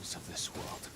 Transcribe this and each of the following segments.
evils of this world.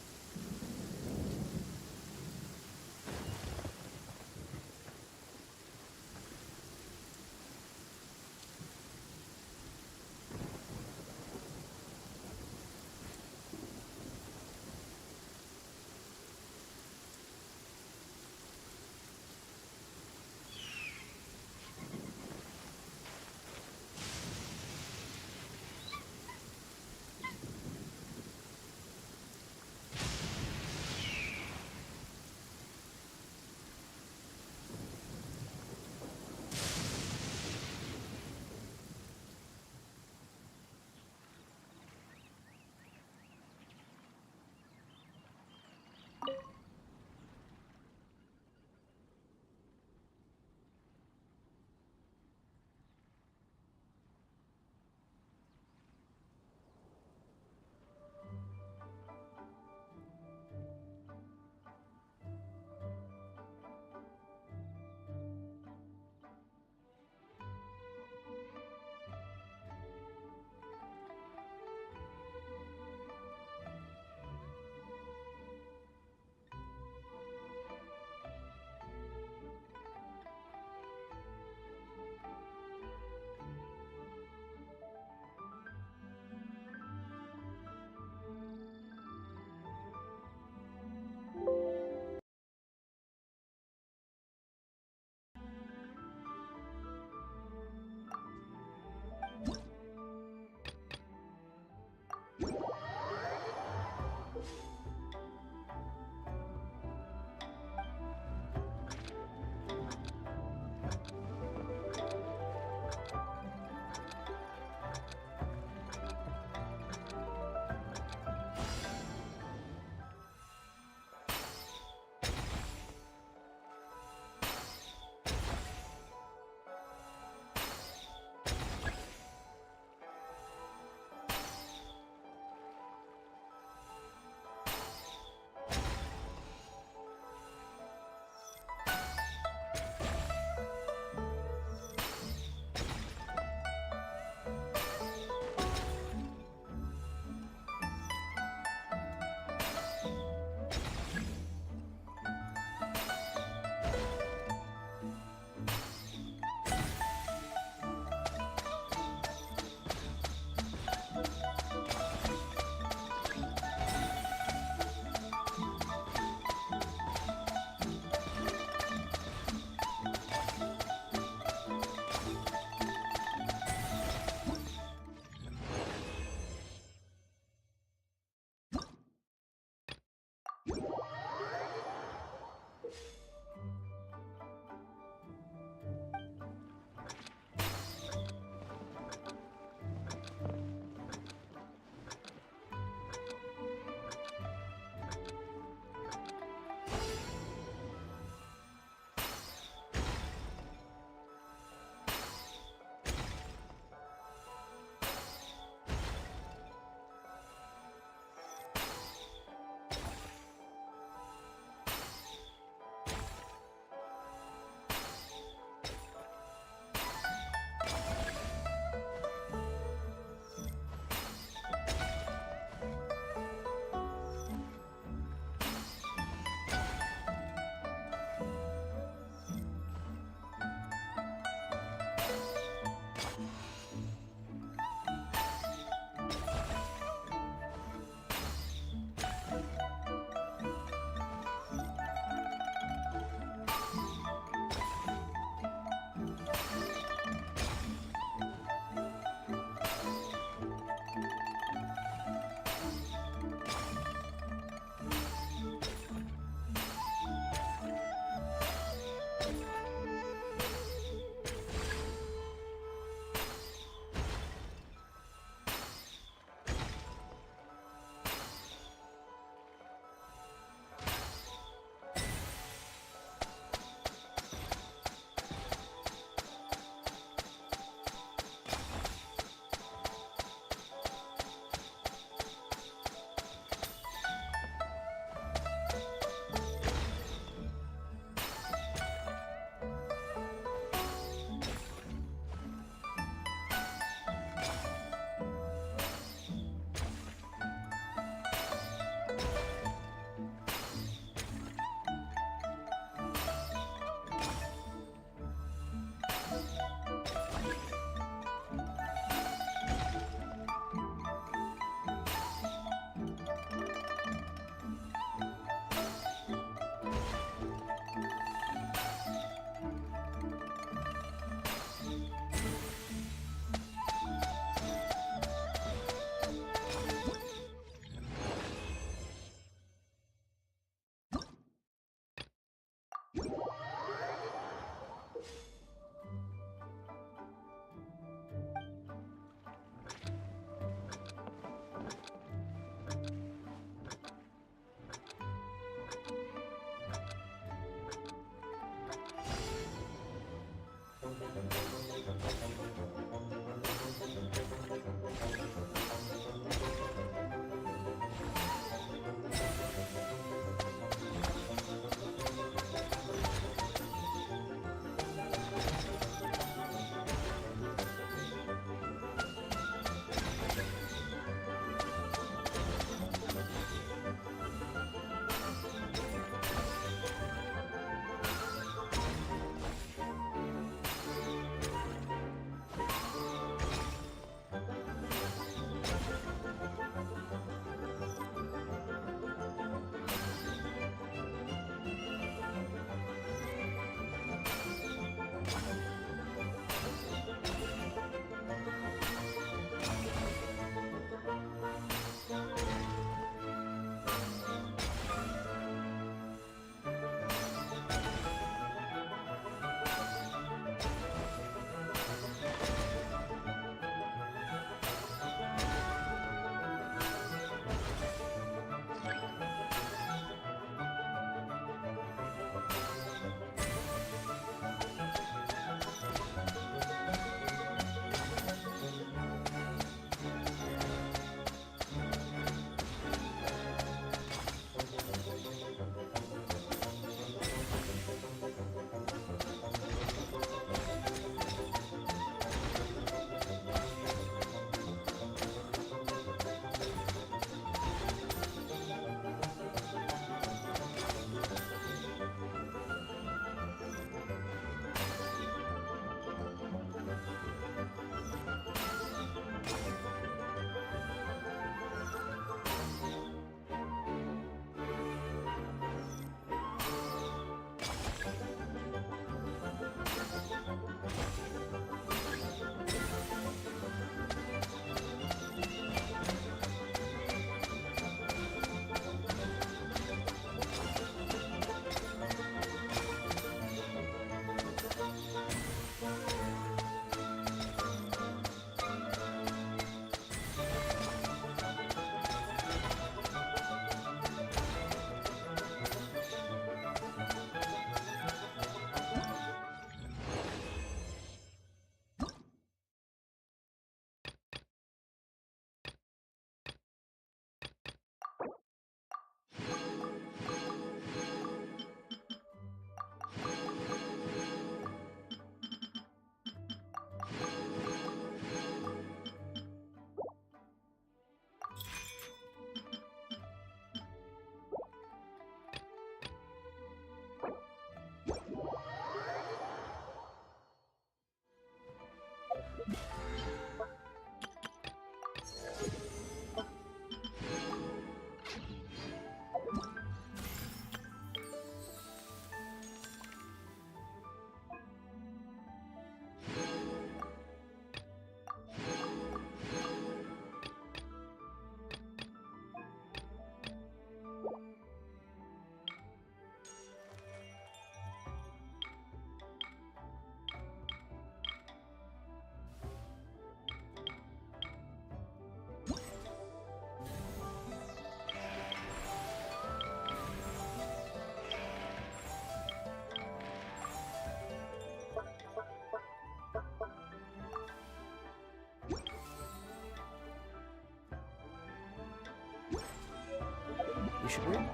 should read.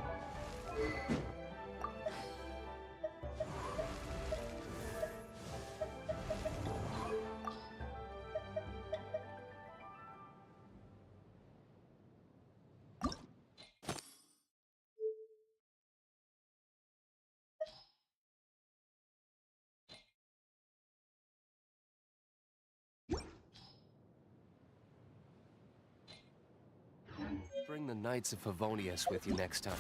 Bring the Knights of Favonius with you next time.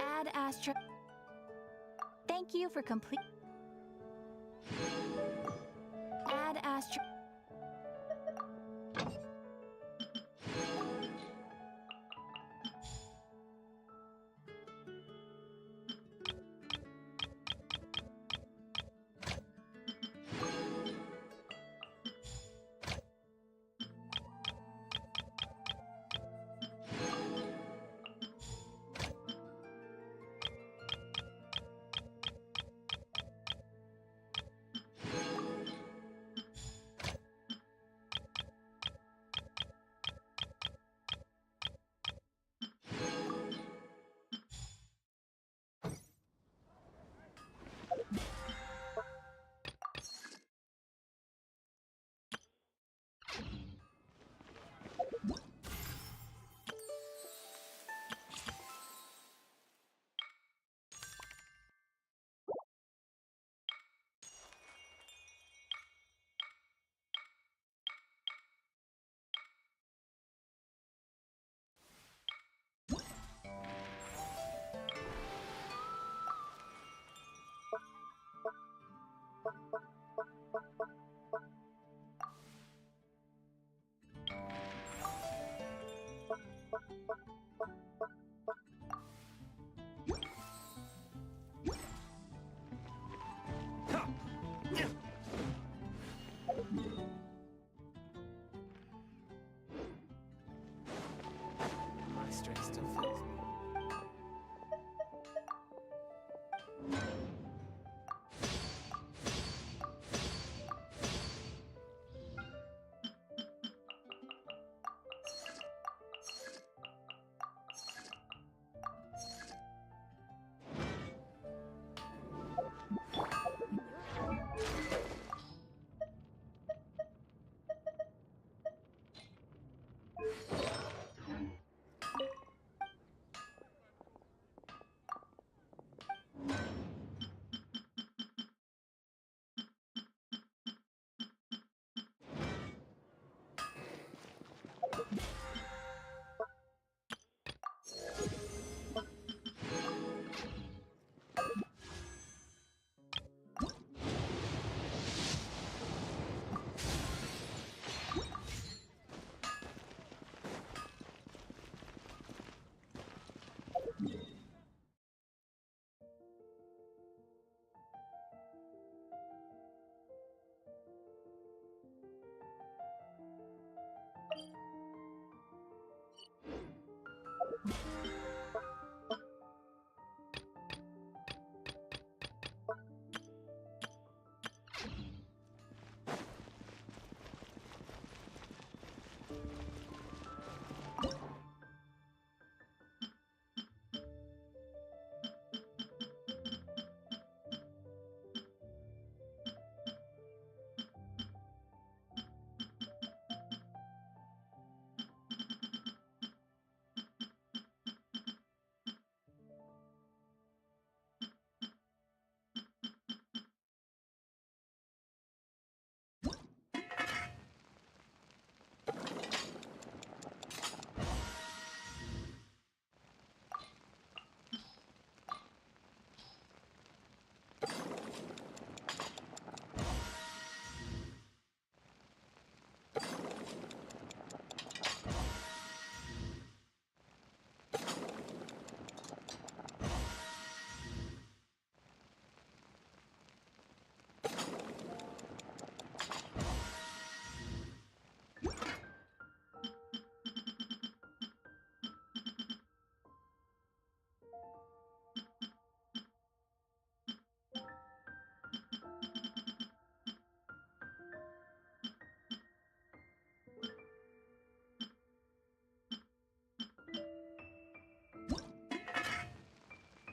Add Astra. Thank you for complete. Add Astra. My strength still fails me.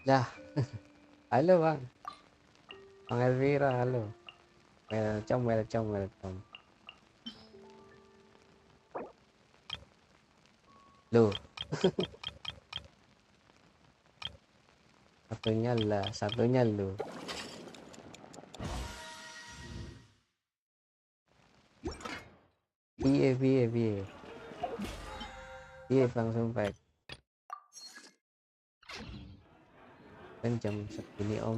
Dah, halo Bang. Bang Elvira, halo. Welcome. Loh, satunya lo. Piye. Piye Bang Sumpek. Kan jam segini Om.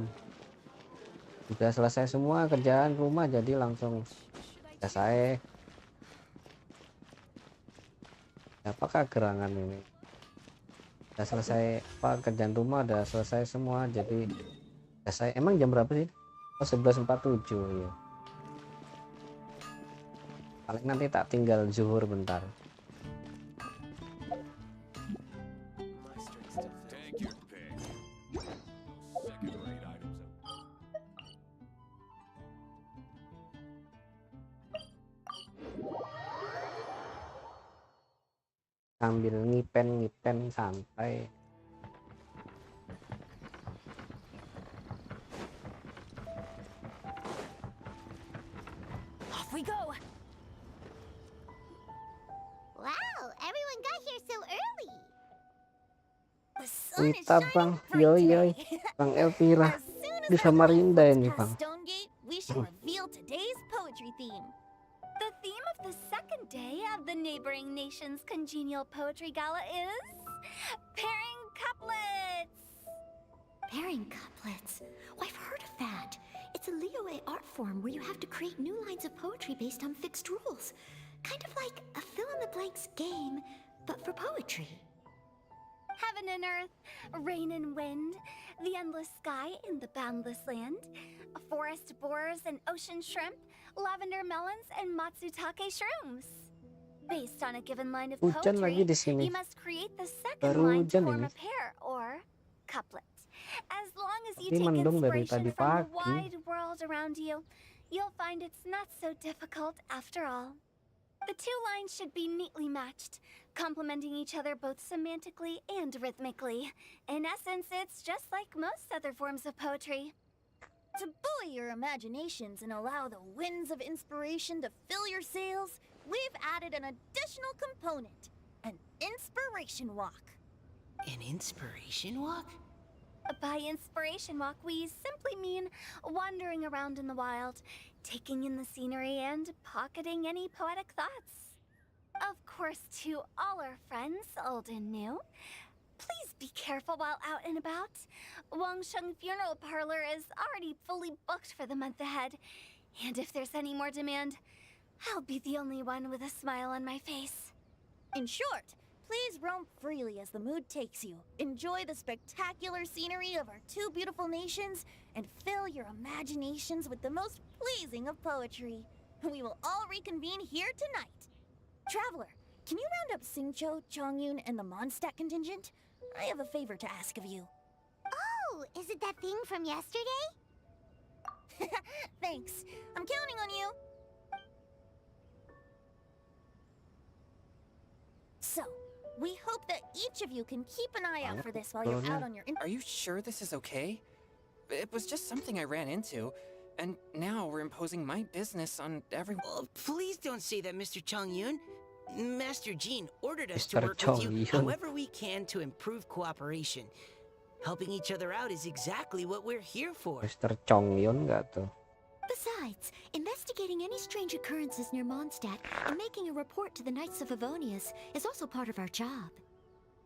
Udah selesai semua kerjaan rumah jadi langsung selesai. Apakah gerangan ini? Udah selesai kerjaan rumah udah selesai semua jadi selesai. Emang jam berapa sih? Oh 11.47 ya. Paling nanti tak tinggal zuhur bentar. Take your pick. Second-rate items. Sambil ngipen santai. Off we go. Wow, everyone got here so early. The sun is Wita Bang, shining bright yoi. today. Bang Elvira As soon as di our Samarinda plane ini floats Bang. past Stonegate, we shall reveal today's poetry theme. The theme of the second day of the neighboring nation's congenial poetry gala is pairing couplets. Pairing couplets. Oh, I've heard of that. It's a Liyue art form where you have to create new lines of poetry based on fixed rules. Kind of like a fill-in-the-blanks game, but for poetry. Heaven and earth, rain and wind, the endless sky and the boundless land, forest borers and ocean shrimp, lavender melons and matsutake shrooms. Based on a given line of Hujan lagi poetry, di sini. you must create the second Baru line to hujan form ini. a pair or couplet. As long as you Tapi take mendung dari inspiration tadi from the pagi. wide world around you, you'll find it's not so difficult after all. The two lines should be neatly matched, complementing each other both semantically and rhythmically. In essence, it's just like most other forms of poetry. To buoy your imaginations and allow the winds of inspiration to fill your sails, we've added an additional component, an inspiration walk. An inspiration walk? By inspiration walk, we simply mean wandering around in the wild, taking in the scenery and pocketing any poetic thoughts. Of course, to all our friends, old and new, please be careful while out and about. Wangsheng Funeral Parlor is already fully booked for the month ahead, and if there's any more demand, I'll be the only one with a smile on my face. In short, please roam freely as the mood takes you. Enjoy the spectacular scenery of our two beautiful nations and fill your imaginations with the most pleasing of poetry. We will all reconvene here tonight. Traveler, can you round up Singcho, Chongyun, and the Mondstadt contingent? I have a favor to ask of you. Oh, is it that thing from yesterday? Thanks. I'm counting on you. So, we hope that each of you can keep an eye out for this while you're out on your... Are you sure this is okay? It was just something I ran into, and now we're imposing my business on everyone. Oh, please don't say that, Mr. Chongyun. Master Jean ordered us to Mr. work with you Chongyun. however we can to improve cooperation. Helping each other out is exactly what we're here for. Mr. Chongyun nggak tuh? Besides, investigating any strange occurrences near Mondstadt and making a report to the Knights of Favonius is also part of our job.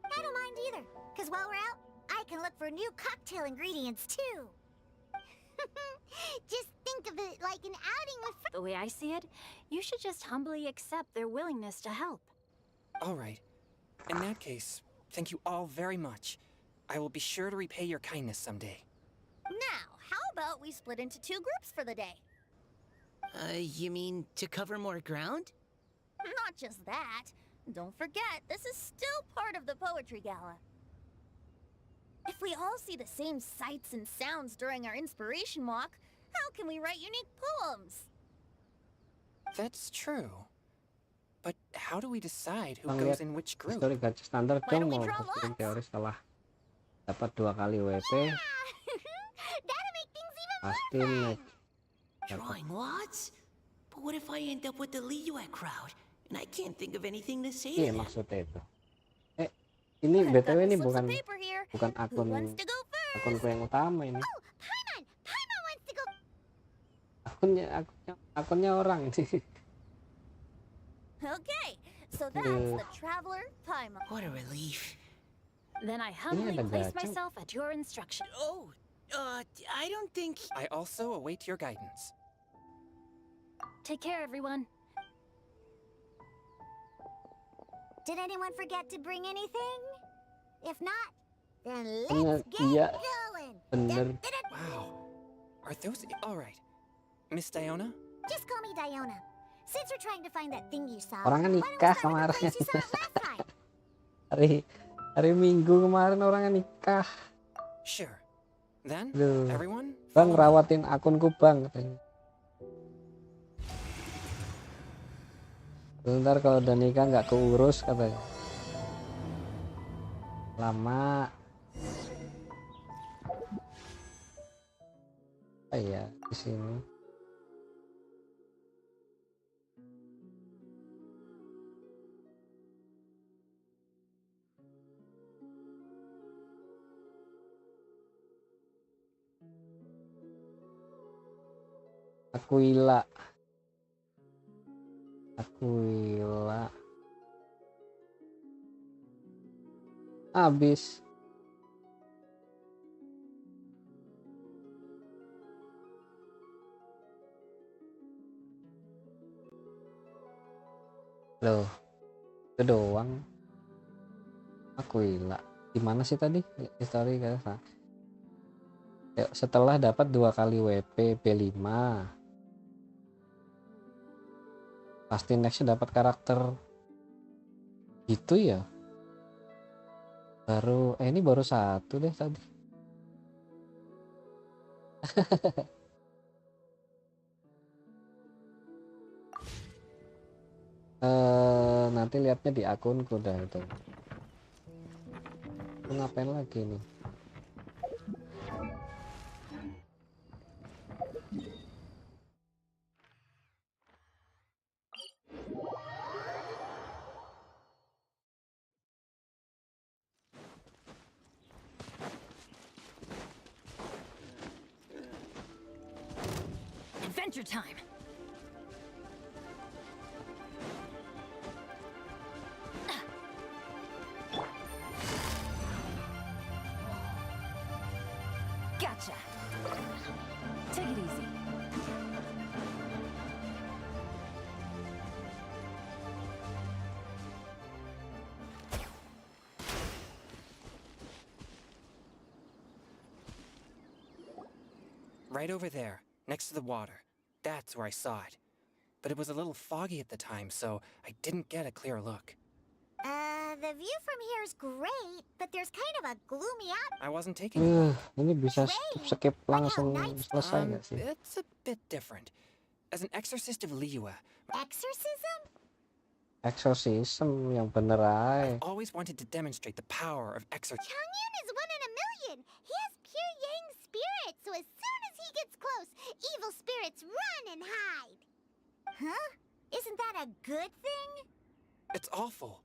I don't mind either, because while we're out, I can look for new cocktail ingredients too. Just think of it like an outing with friends. The way I see it, you should just humbly accept their willingness to help. All right. In that case, thank you all very much. I will be sure to repay your kindness someday. Now, how about we split into two groups for the day? You mean to cover more ground? Not just that. Don't forget, this is still part of the Poetry Gala. If we all see the same sights and sounds during our inspiration walk, how can we write unique poems? That's true. But how do we decide who Bang, goes lihat in which group? Story gacha standar Why dong don't we mau draw bikin lots? teori setelah dapat 2 kali WP, That'll make things even more pasti fun. naik. Drawing lots? But what if I end up with the Liyue crowd and I can't think of anything to say Iya to them? maksudnya itu. Ini I've got BTW the ini slips bukan of paper here. bukan Who wants to go first? akunku yang utama ini. Oh, Paimon! Paimon wants to go. Akunnya orang ini. Okay, so that's the traveler Paimon. What a relief. Then I humbly ada place gacha. myself at your instruction. Oh, I don't think... I also await your guidance. Take care, everyone. Did anyone forget to bring anything? If not, then Bener, let's get iya. going. Bener. Wow. Are those... All right. Miss Diona? Just call me Diona. Since we're trying to find that thing you saw, Orangnya why don't we nikah start with the place kemarin. you saw it last time? hari Minggu kemarin orangnya nikah. Sure. Then, Aduh. everyone, Bang follow me. rawatin akunku bang katanya. Bentar kalau udah nikah nggak keurus katanya. Lama. Oh iya di sini. Aquila. Habis. Loh, itu doang. Aquila. Gimana sih tadi? History guys. Yuk, setelah dapat 2 kali WP B5. Pasti next dapat karakter gitu ya. Baru ini baru 1 deh tadi. Nanti lihatnya di akunku dah itu. Aku ngapain lagi nih? Adventure time. Gotcha. Take it easy. Right over there, next to the water. That's where I saw it. But it was a little foggy at the time, so I didn't get a clear look. The view from here is great, but there's kind of a gloomy I wasn't taking it. Ini bisa skip langsung selesai Um, nggak sih? it's a bit different. As an exorcist of Liyue, exorcism? Exorcism yang bener aja. I've always wanted to demonstrate the power of exorcism. Changyun is 1 in a million. He has pure yang spirit, so as soon as he gets close, evil spirits run and hide. Huh? Isn't that a good thing? It's awful.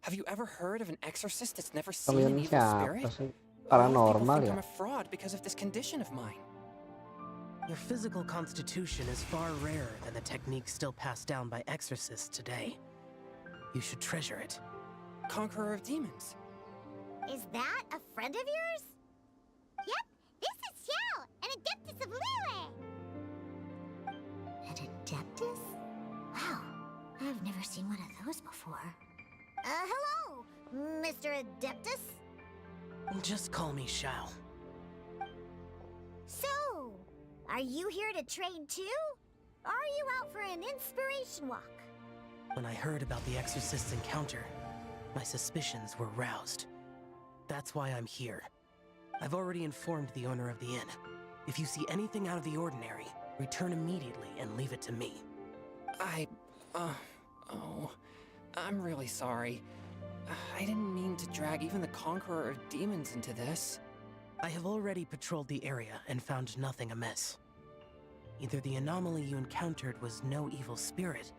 Have you ever heard of an exorcist that's never seen Kalian an evil siapa spirit? sih? A lot of people Paranormal think ya? I'm a fraud because of this condition of mine. Your physical constitution is far rarer than the techniques still passed down by exorcists today. You should treasure it. Conqueror of demons. Is that a friend of yours? Yep, this is Xiao, an adeptus of Liyue. An adeptus? Wow, I've never seen one of those before. Hello, Mr. Adeptus? Just call me Shao. So, are you here to train too? Or are you out for an inspiration walk? When I heard about the exorcist's encounter, my suspicions were roused. That's why I'm here. I've already informed the owner of the inn. If you see anything out of the ordinary, return immediately and leave it to me. I'm really sorry. I didn't mean to drag even the Conqueror of Demons into this. I have already patrolled the area and found nothing amiss. Either the anomaly you encountered was no evil spirit,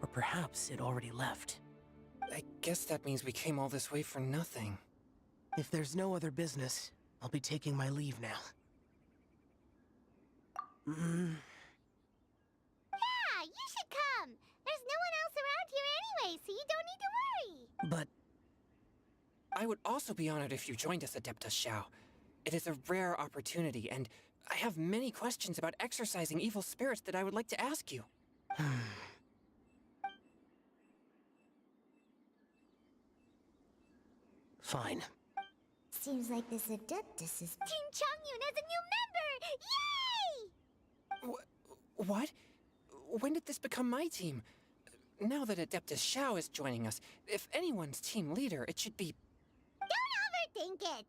or perhaps it already left. I guess that means we came all this way for nothing. If there's no other business, I'll be taking my leave now. Yeah, you should come. There's no one else around here anyway, so you don't need to worry. But I would also be honored if you joined us, Adeptus Xiao. It is a rare opportunity, and I have many questions about exorcising evil spirits that I would like to ask you. fine. Seems like this Adeptus is... Team Changyun has a new member! Yay! What? When did this become my team? Now that Adeptus Xiao is joining us, if anyone's team leader, it should be... Don't overthink it!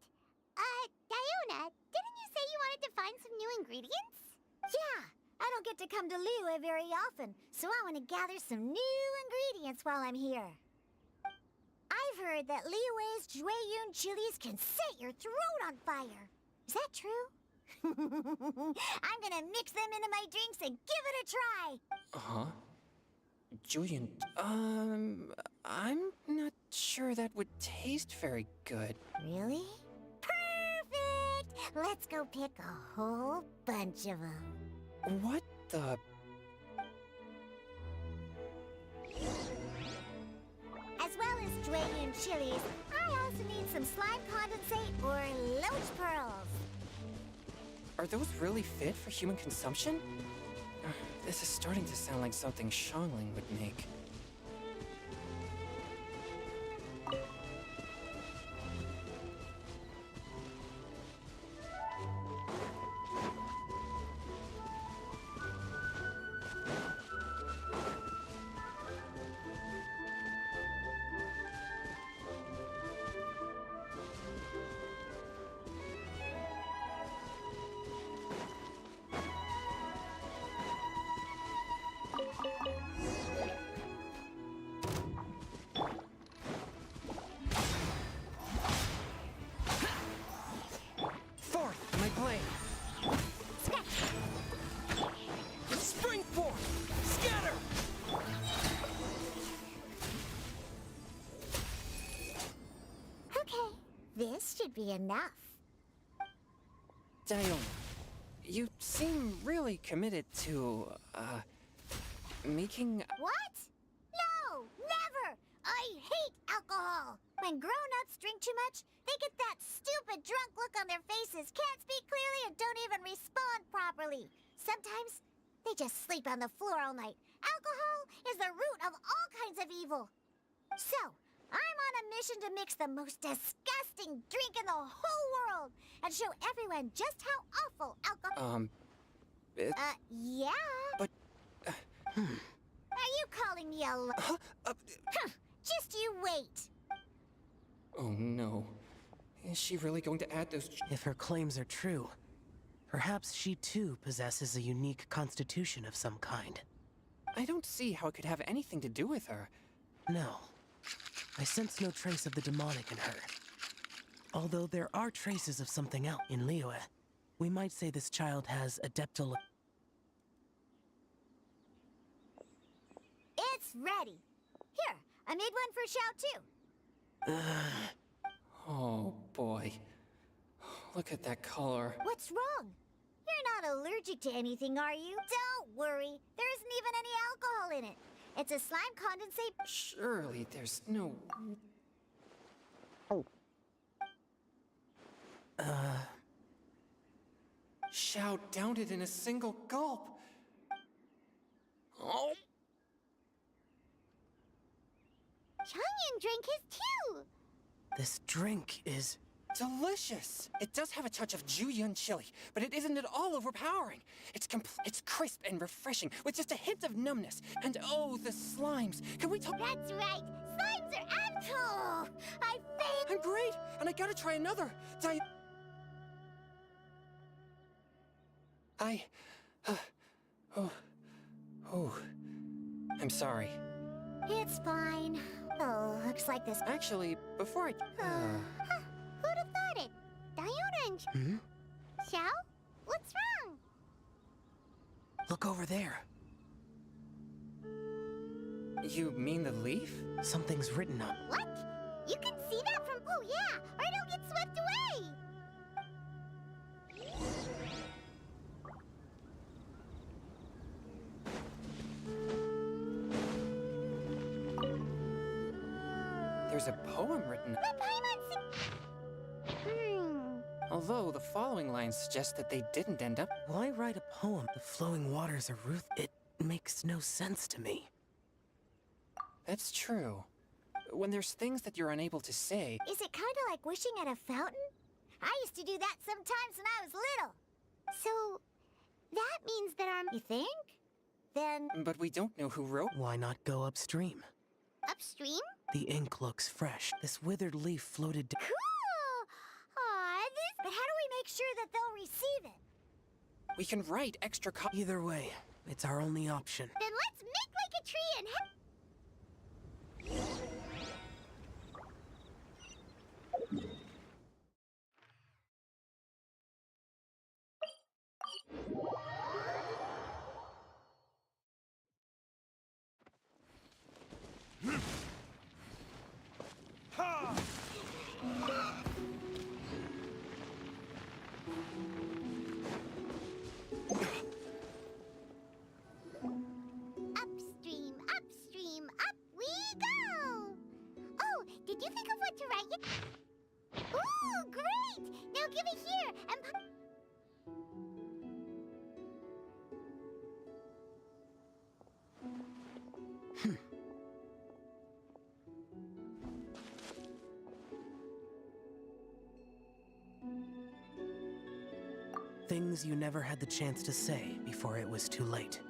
Diona, didn't you say you wanted to find some new ingredients? Yeah, I don't get to come to Liyue very often, so I want to gather some new ingredients while I'm here. I've heard that Liyue's Jueyun chilies can set your throat on fire. Is that true? I'm gonna mix them into my drinks and give it a try. Huh? Julian, I'm not sure that would taste very good. Really? Perfect! Let's go pick a whole bunch of them. What the... As well as Jueyun chilies, I also need some slime condensate or loach pearls. Are those really fit for human consumption? This is starting to sound like something Xiangling would make. Forth, my blade! Spring forth! Scatter! Okay, this should be enough. Diona, you seem really committed to, making... What? No, never! I hate alcohol! When grown-ups drink too much, they get that stupid drunk look on their faces, can't speak clearly, and don't even respond properly. Sometimes, they just sleep on the floor all night. Alcohol is the root of all kinds of evil. So, I'm on a mission to mix the most disgusting drink in the whole world and show everyone just how awful alcohol... yeah? But... Are you calling me a Huh? Just you wait. Oh no. Is she really going to add those... If her claims are true, perhaps she too possesses a unique constitution of some kind. I don't see how it could have anything to do with her. No. I sense no trace of the demonic in her. Although there are traces of something else in Liyue. We might say this child has adeptal... It's ready. Here, I made one for Xiao too. Oh boy. Look at that color. What's wrong? You're not allergic to anything, are you? Don't worry. There isn't even any alcohol in it. It's a slime condensate. Surely there's no... Xiao downed it in a single gulp. Oh! Changyan drank his too. This drink is... Delicious! It does have a touch of Jueyun chili, but it isn't at all overpowering. It's crisp and refreshing, with just a hint of numbness. And oh, the slimes! Can we talk? That's right. Slimes are cool. I think. I'm great, and I gotta try another. I'm sorry. It's fine. Oh, looks like this. Actually, before I... Who'd have thought it? Diona and Hmm? Xiao? What's wrong? Look over there. You mean the leaf? Something's written on. What? You can see that from. Oh, yeah, or it'll get swept away. There's a poem written... The Paimon. Although the following lines suggest that they didn't end up... Why write a poem? The flowing waters of Ruth. It makes no sense to me. That's true. When there's things that you're unable to say... Is it kind of like wishing at a fountain? I used to do that sometimes when I was little. So, that means that our... You think? Then... But we don't know who wrote... Why not go upstream? Upstream? The ink looks fresh. This withered leaf floated down. Cool! Aw, this... But how do we make sure that they'll receive it? We can write extra Either way, it's our only option. Then let's make like a tree and... Upstream, upstream, up we go! Oh, did you think of what to write yet? Ooh, great! Now give it here and... Things you never had the chance to say before it was too late.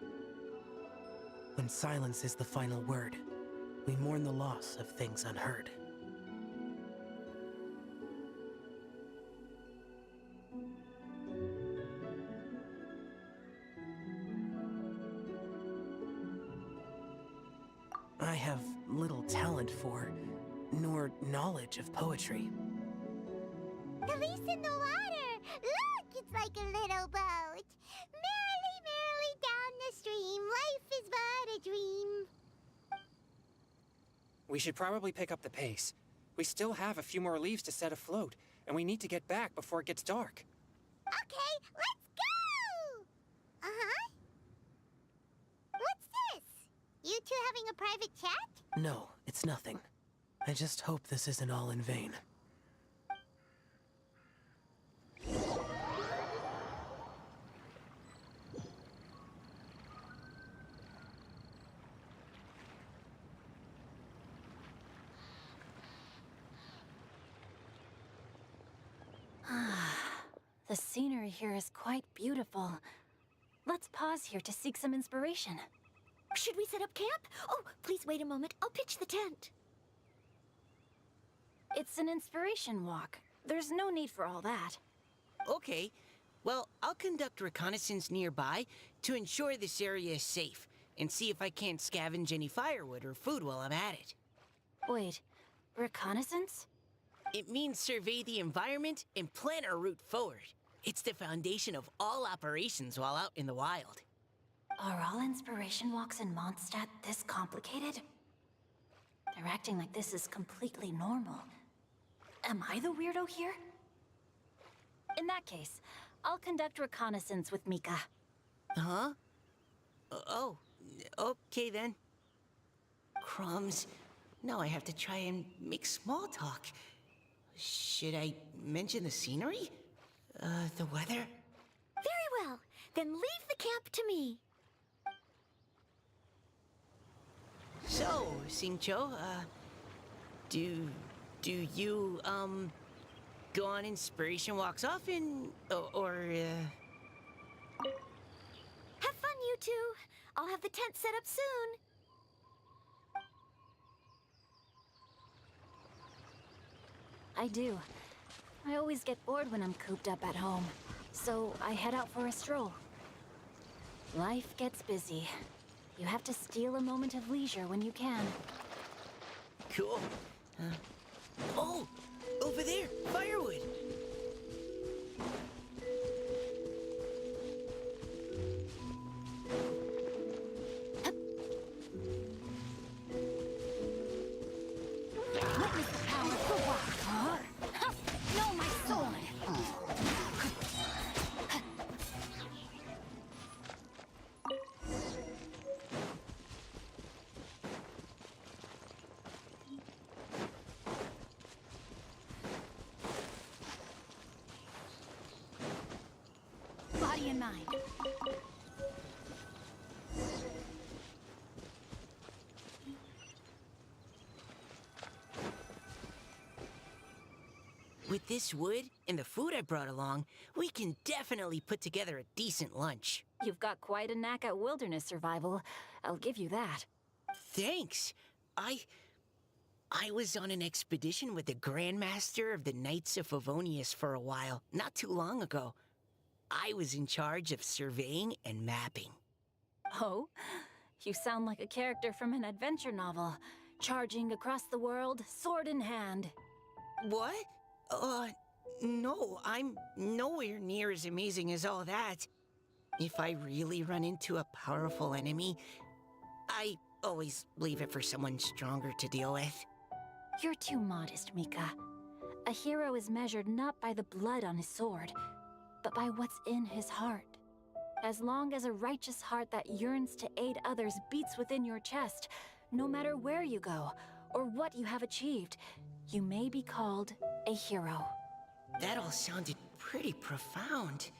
When silence is the final word, we mourn the loss of things unheard. I have little talent for, nor knowledge of poetry. The leaf's in the water! Look, it's like a little boat. Merrily, merrily down the stream, life is but a dream. We should probably pick up the pace. We still have a few more leaves to set afloat, and we need to get back before it gets dark. Okay, let's go! Uh-huh. What's this? You two having a private chat? No, it's nothing. I just hope this isn't all in vain. The scenery here is quite beautiful. Let's pause here to seek some inspiration. Should we set up camp? Oh, please wait a moment. I'll pitch the tent. It's an inspiration walk. There's no need for all that. Okay. Well, I'll conduct reconnaissance nearby to ensure this area is safe, and see if I can't scavenge any firewood or food while I'm at it. Wait, reconnaissance? It means survey the environment and plan our route forward. It's the foundation of all operations while out in the wild. Are all inspiration walks in Mondstadt this complicated? They're acting like this is completely normal. Am I the weirdo here? In that case, I'll conduct reconnaissance with Mika. Huh? Oh, okay then. Crumbs. Now I have to try and make small talk. Should I mention the scenery? The weather? Very well. Then leave the camp to me. So, Singcho, do you, go on inspiration walks often, or Have fun, you two. I'll have the tent set up soon. I do. I always get bored when I'm cooped up at home, so I head out for a stroll. Life gets busy. You have to steal a moment of leisure when you can. cool. Oh, over there, firewood. Witness the power of the wild. Huh? Know my sword. Body and mind. With this wood and the food I brought along, we can definitely put together a decent lunch. You've got quite a knack at wilderness survival. I'll give you that. Thanks. I was on an expedition with the Grandmaster of the Knights of Favonius for a while, not too long ago. I was in charge of surveying and mapping. Oh? You sound like a character from an adventure novel. Charging across the world, sword in hand. What? No, I'm nowhere near as amazing as all that. If I really run into a powerful enemy, I always leave it for someone stronger to deal with. You're too modest, Mika. A hero is measured not by the blood on his sword, but by what's in his heart. As long as a righteous heart that yearns to aid others beats within your chest, no matter where you go or what you have achieved, you may be called a hero. That all sounded pretty profound.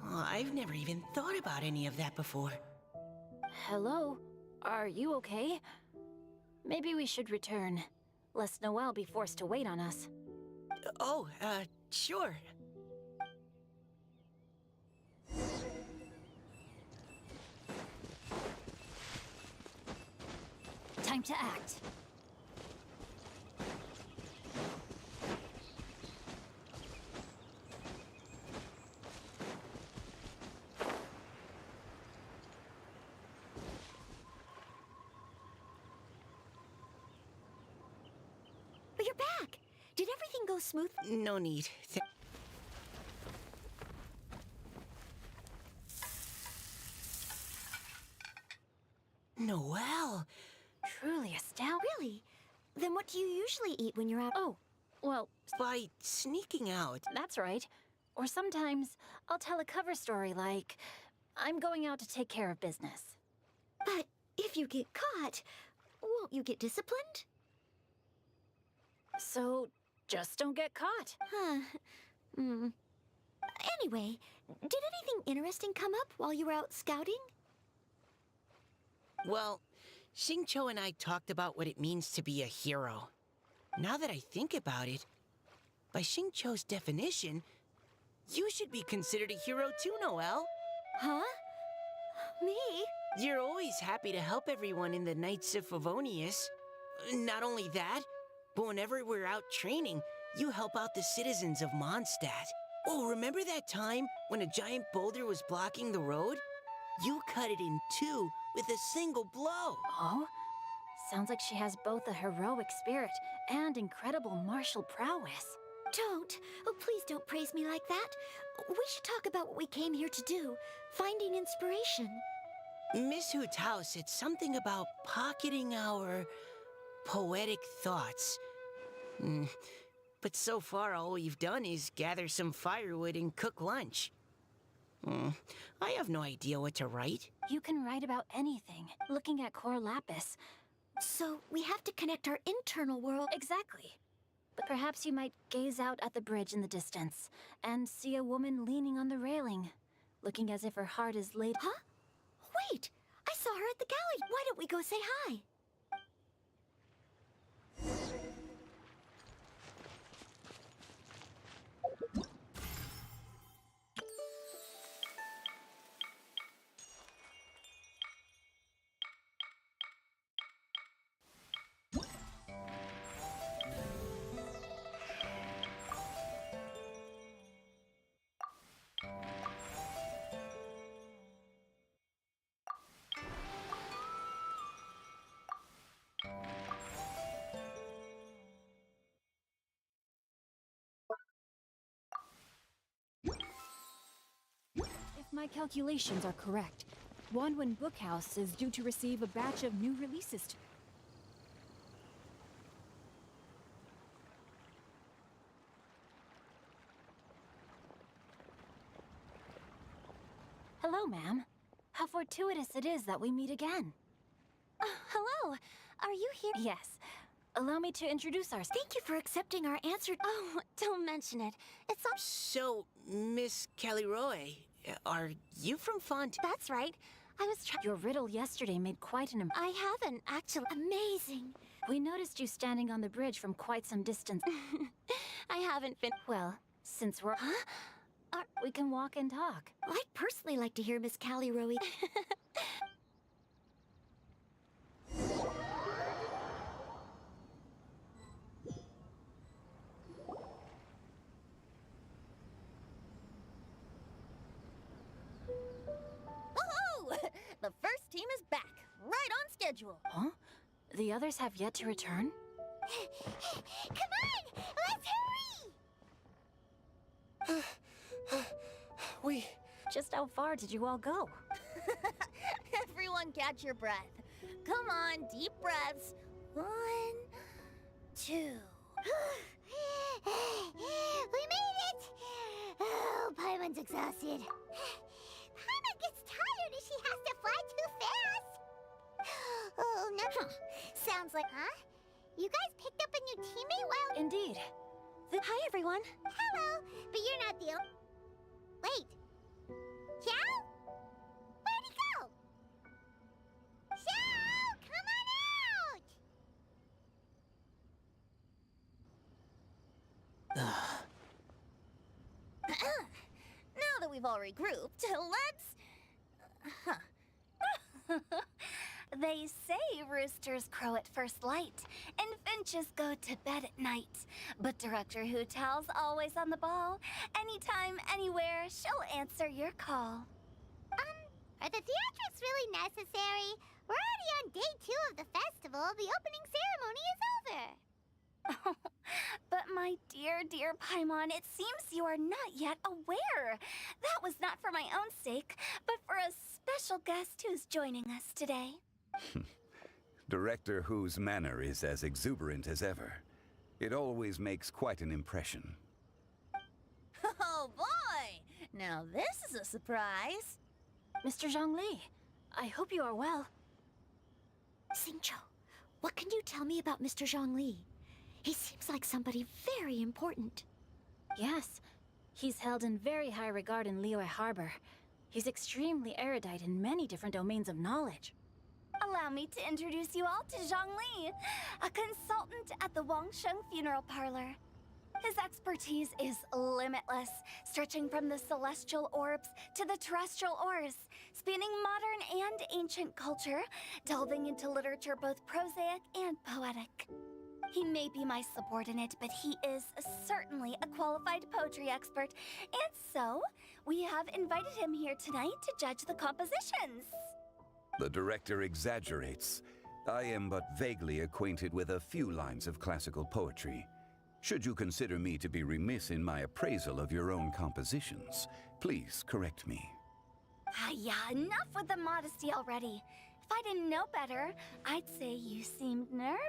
I've never even thought about any of that before. Hello? Are you okay? Maybe we should return, lest Noelle be forced to wait on us. Sure. Time to act. But you're back. Did everything go smooth? No need. Noelle! Truly astounding. Really? Then what do you usually eat when you're out? Oh, well, By sneaking out, that's right. Or sometimes I'll tell a cover story like, I'm going out to take care of business. But if you get caught, won't you get disciplined? So just don't get caught. Huh. Anyway, did anything interesting come up while you were out scouting? well, Xingqiu and I talked about what it means to be a hero. Now that I think about it, by Xingqiu's definition, you should be considered a hero too, Noelle. Huh? Me? You're always happy to help everyone in the Knights of Favonius. Not only that, but whenever we're out training, you help out the citizens of Mondstadt. Oh, remember that time when a giant boulder was blocking the road? You cut it in two with a single blow. Oh? Sounds like she has both a heroic spirit and incredible martial prowess. Don't. Oh, please don't praise me like that. We should talk about what we came here to do. Finding inspiration. Miss Hu Tao said something about pocketing our poetic thoughts. But so far, all we've done is gather some firewood and cook lunch. I have no idea what to write. You can write about anything, looking at core lapis. So we have to connect our internal world. Exactly. But perhaps you might gaze out at the bridge in the distance and see a woman leaning on the railing, looking as if her heart is laid. Huh? Wait! I saw her at the galley. Why don't we go say hi? my calculations are correct, Wanwan Bookhouse is due to receive a batch of new releases. Hello, ma'am. How fortuitous it is that we meet again. Hello. Are you here? Yes. Allow me to introduce ourselves. Thank you for accepting our answer. Oh, don't mention it. It's all... So, Miss Caliroy, are you from Font? That's right. I was trying... Your riddle yesterday made quite an I haven't, actually. Amazing. We noticed you standing on the bridge from quite some distance. I haven't been... Well, since we're... Huh? We can walk and talk. I'd personally like to hear Miss Caliroy. The first team is back, right on schedule. Huh? The others have yet to return? Come on! Let's hurry! We... Just how far did you all go? Everyone catch your breath. Come on, deep breaths. 1, 2. We made it! Oh, Paimon's exhausted. Paimon gets tired if she has to fly too fast. Oh, no. Sounds like, huh? You guys picked up a new teammate while... Indeed. Hi, everyone. Hello, but you're not the only... Wait. Xiao? Where'd he go? Xiao, come on out! Now that we've all regrouped, let's... They say roosters crow at first light, and finches go to bed at night. But Director Hootal's always on the ball. Anytime, anywhere, she'll answer your call. Are the theatrics really necessary? We're already on day 2 of the festival. The opening ceremony is over. But my dear, dear Paimon, it seems you are not yet aware. That was not for my own sake, but for a special guest who's joining us today. Director Who's manner is as exuberant as ever. It always makes quite an impression. Oh, boy! Now this is a surprise. Mr. Zhongli, I hope you are well. Xingqiu, what can you tell me about Mr. Zhongli? He seems like somebody very important. Yes, he's held in very high regard in Liyue Harbor. He's extremely erudite in many different domains of knowledge. Allow me to introduce you all to Zhongli, a consultant at the Wangsheng Funeral Parlor. His expertise is limitless, stretching from the celestial orbs to the terrestrial ores, spanning modern and ancient culture, delving into literature both prosaic and poetic. He may be my subordinate, but he is certainly a qualified poetry expert, and so we have invited him here tonight to judge the compositions. The director exaggerates. I am but vaguely acquainted with a few lines of classical poetry. Should you consider me to be remiss in my appraisal of your own compositions, please correct me. Yeah, enough with the modesty already. If I didn't know better, I'd say you seemed nervous.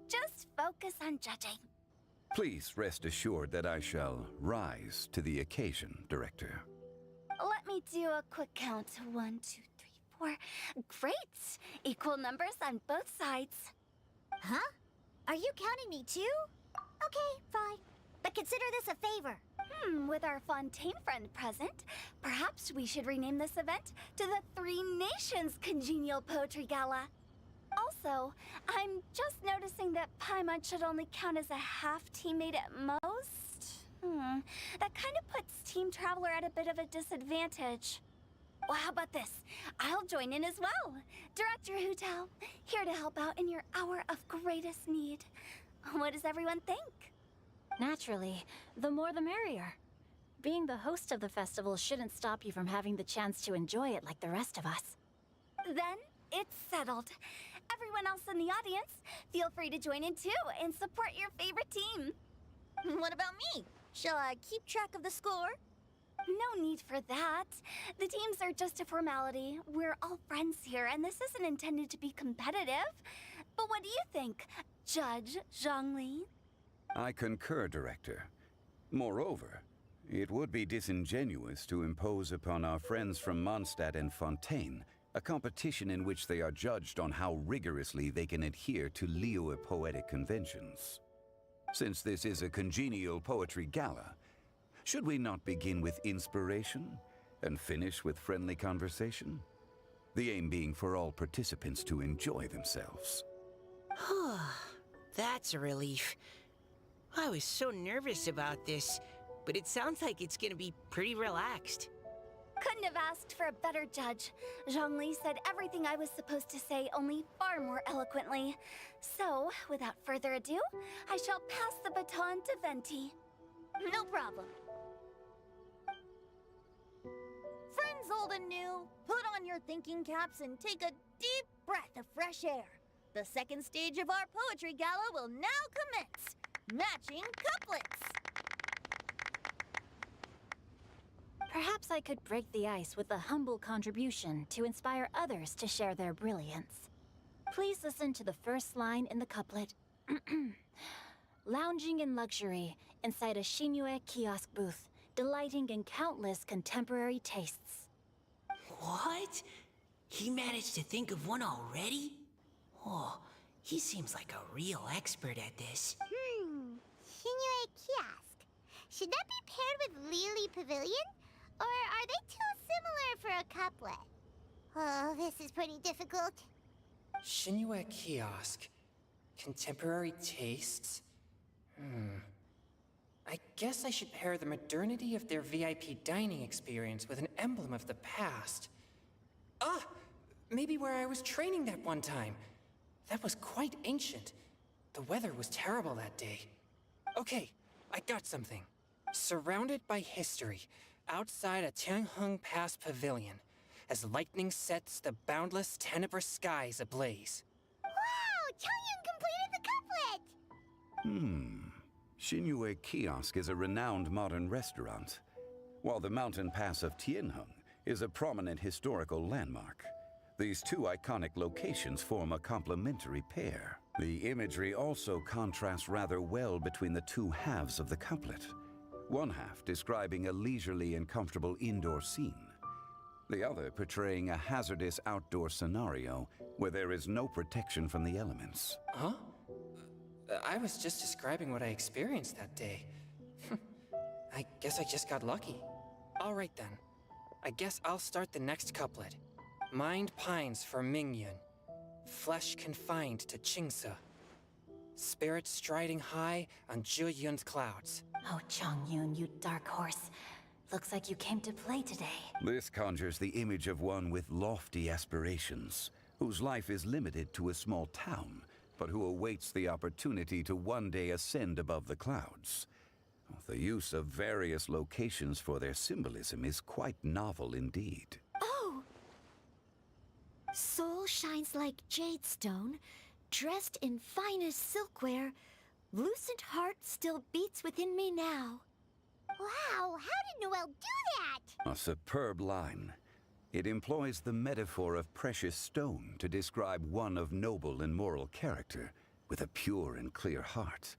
Just focus on judging. Please rest assured that I shall rise to the occasion, Director. Let me do a quick count. 1, 2, 3, 4. Great! Equal numbers on both sides. Huh? Are you counting me too? Okay, fine. But consider this a favor. With our Fontaine friend present, perhaps we should rename this event to the Three Nations Congenial Poetry Gala. Also, I'm just noticing that Paimon should only count as a half teammate at most. That kind of puts Team Traveler at a bit of a disadvantage. Well, how about this? I'll join in as well. Director Hootal, here to help out in your hour of greatest need. What does everyone think? Naturally, the more the merrier. Being the host of the festival shouldn't stop you from having the chance to enjoy it like the rest of us. Then it's settled. Everyone else in the audience, feel free to join in too and support your favorite team. What about me? Shall I keep track of the score? No need for that. The teams are just a formality. We're all friends here, and this isn't intended to be competitive. But what do you think, Judge Zhongli? I concur, Director. Moreover, it would be disingenuous to impose upon our friends from Mondstadt and Fontaine a competition in which they are judged on how rigorously they can adhere to Liyue poetic conventions. Since this is a congenial poetry gala, should we not begin with inspiration and finish with friendly conversation? The aim being for all participants to enjoy themselves. That's a relief. I was so nervous about this, but it sounds like it's gonna be pretty relaxed. Couldn't have asked for a better judge. Zhongli said everything I was supposed to say, only far more eloquently. So, without further ado, I shall pass the baton to Venti. No problem. Friends old and new, put on your thinking caps and take a deep breath of fresh air. The second stage of our poetry gala will now commence. Matching couplets. Perhaps I could break the ice with a humble contribution to inspire others to share their brilliance. Please listen to the first line in the couplet. Lounging in luxury inside a Shinue kiosk booth, delighting in countless contemporary tastes. What? He managed to think of one already? Oh, he seems like a real expert at this. Shinue Kiosk. Should that be paired with Lily Pavilion? Or are they too similar for a couplet? Oh, this is pretty difficult. Shinue Kiosk. Contemporary tastes? I guess I should pair the modernity of their VIP dining experience with an emblem of the past. Ah! Maybe where I was training that one time. That was quite ancient. The weather was terrible that day. Okay, I got something. Surrounded by history, outside a Tianheng Pass pavilion, as lightning sets the boundless tenebrous skies ablaze. Wow! Chongyun completed the couplet! Shinue Kiosk is a renowned modern restaurant, while the mountain pass of Tianheng is a prominent historical landmark. These two iconic locations form a complementary pair. The imagery also contrasts rather well between the two halves of the couplet. One half describing a leisurely and comfortable indoor scene, the other portraying a hazardous outdoor scenario where there is no protection from the elements. Huh? I was just describing what I experienced that day. I guess I just got lucky. All right then. I guess I'll start the next couplet. Mind pines for Mingyun. Flesh confined to Qingse. Spirit striding high on Zhiyun's clouds. Oh, Chongyun, you dark horse. Looks like you came to play today. This conjures the image of one with lofty aspirations, whose life is limited to a small town, but who awaits the opportunity to one day ascend above the clouds. The use of various locations for their symbolism is quite novel indeed. Oh! Soul shines like jade stone, dressed in finest silkware. Lucent heart still beats within me now. Wow, how did Noelle do that? A superb line. It employs the metaphor of precious stone to describe one of noble and moral character, with a pure and clear heart.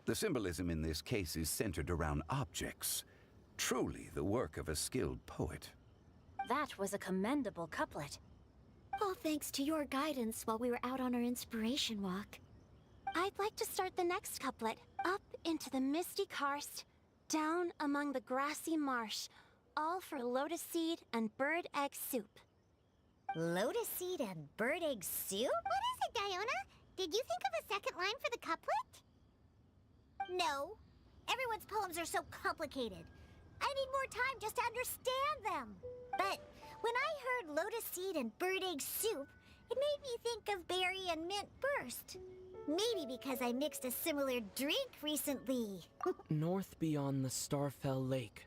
The symbolism in this case is centered around objects, truly the work of a skilled poet. That was a commendable couplet. All thanks to your guidance while we were out on our inspiration walk. I'd like to start the next couplet. Up into the misty karst, down among the grassy marsh, all for lotus seed and bird egg soup. Lotus seed and bird egg soup? What is it, Diona? Did you think of a second line for the couplet? No. Everyone's poems are so complicated. I need more time just to understand them. But when I heard lotus seed and bird egg soup, it made me think of berry and mint burst. Maybe because I mixed a similar drink recently. North beyond the Starfell Lake.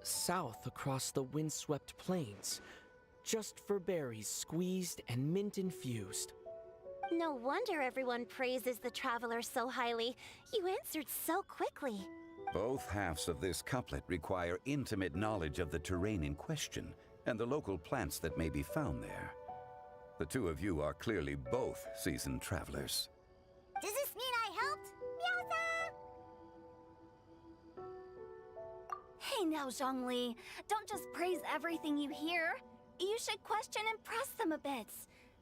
South across the windswept plains. Just for berries squeezed and mint infused. No wonder everyone praises the traveler so highly. You answered so quickly. Both halves of this couplet require intimate knowledge of the terrain in question and the local plants that may be found there. The two of you are clearly both seasoned travelers. Does this mean I helped? Meowza! Hey now, Zhongli. Don't just praise everything you hear. You should question and press them a bit.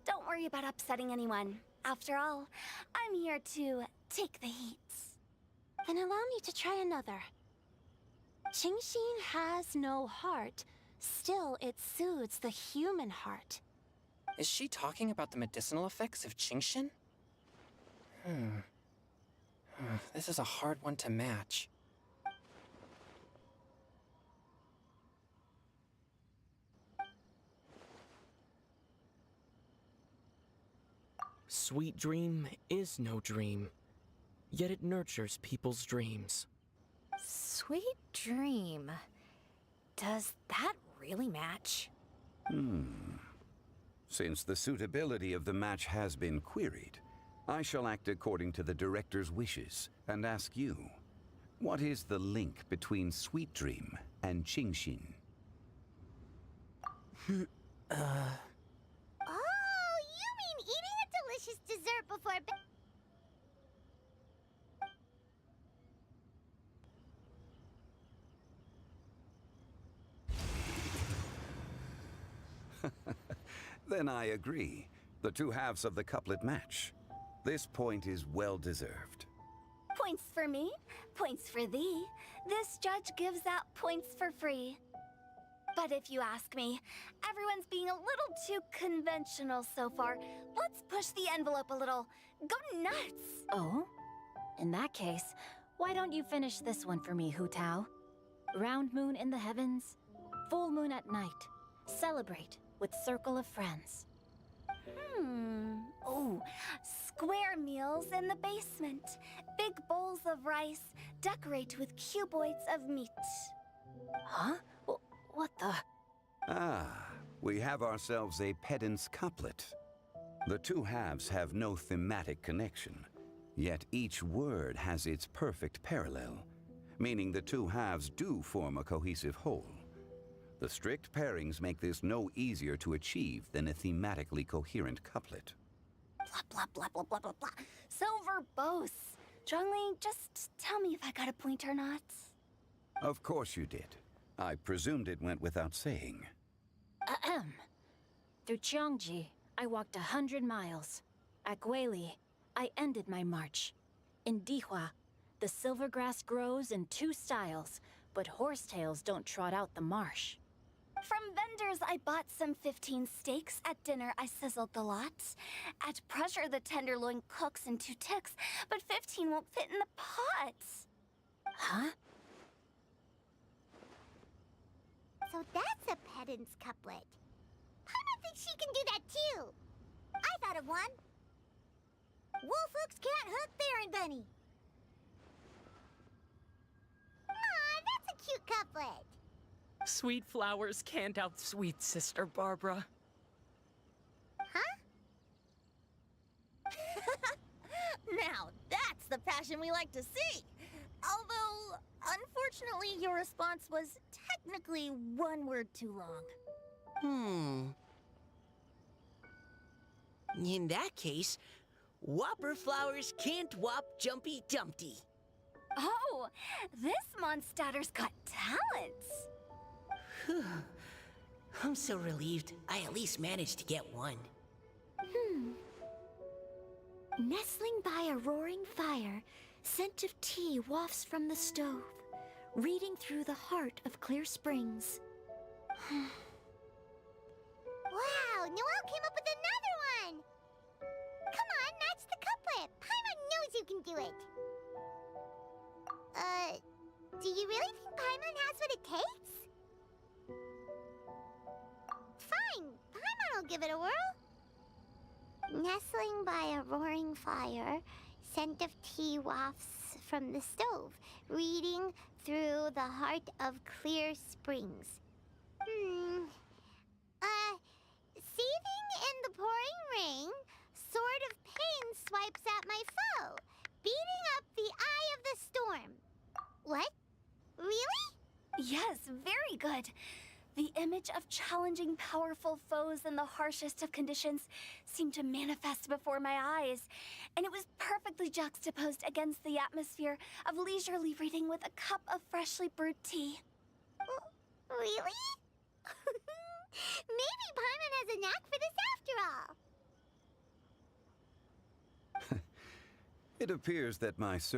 Don't worry about upsetting anyone. After all, I'm here to take the heat. Then allow me to try another. Qingxin has no heart. Still, it soothes the human heart. Is she talking about the medicinal effects of Qingxin? This is a hard one to match. Sweet dream is no dream, yet it nurtures people's dreams. Sweet dream. Does that really match? Since the suitability of the match has been queried, I shall act according to the director's wishes and ask you, what is the link between Sweet Dream and Qingxin? Oh, you mean eating a delicious dessert before bed? Then I agree. The two halves of the couplet match. This point is well deserved. Points for me, points for thee. This judge gives out points for free. But if you ask me, everyone's being a little too conventional so far. Let's push the envelope a little. Go nuts! Oh? In that case, why don't you finish this one for me, Hu Tao? Round moon in the heavens, full moon at night. Celebrate with circle of friends. Oh, square meals in the basement. Big bowls of rice, decorate with cuboids of meat. Huh? What the? Ah, we have ourselves a pedant's couplet. The two halves have no thematic connection, yet each word has its perfect parallel, meaning the two halves do form a cohesive whole. The strict pairings make this no easier to achieve than a thematically coherent couplet. Blah, blah, blah, blah, blah, blah, blah. So verbose. Zhongli, just tell me if I got a point or not. Of course you did. I presumed it went without saying. Ahem. Through Cheongji, I walked 100 miles. At Guili, I ended my march. In Dihua, the silver grass grows in two styles, but horsetails don't trot out the marsh. From vendors, I bought some 15 steaks. At dinner, I sizzled the lot. At pressure, the tenderloin cooks in 2 ticks, but 15 won't fit in the pot. Huh? So that's a pedant's couplet. Paimon thinks she can do that too. I thought of one. Wolfhooks can't hook Baron Bunny. Aw, that's a cute couplet. Sweet flowers can't outsweet Sister Barbara. Huh? Now, that's the passion we like to see. Although, unfortunately, your response was technically one word too long. In that case, Whopper flowers can't whop Jumpy Dumpty. Oh, this monster's got talents. I'm so relieved I at least managed to get one. Nestling by a roaring fire, scent of tea wafts from the stove, reading through the heart of clear springs. Wow, Noelle came up with another one! Come on, match the couplet. Paimon knows you can do it. Do you really think Paimon has what it takes? Fine, Paimon will give it a whirl. Nestling by a roaring fire, scent of tea wafts from the stove, reading through the heart of clear springs. Seething in the pouring rain, sword of pain swipes at my foe, beating up the eye of the storm. What? Really? Yes, very good. The image of challenging powerful foes in the harshest of conditions seemed to manifest before my eyes, and it was perfectly juxtaposed against the atmosphere of leisurely reading with a cup of freshly brewed tea. Really? Maybe Paimon has a knack for this after all. It appears that my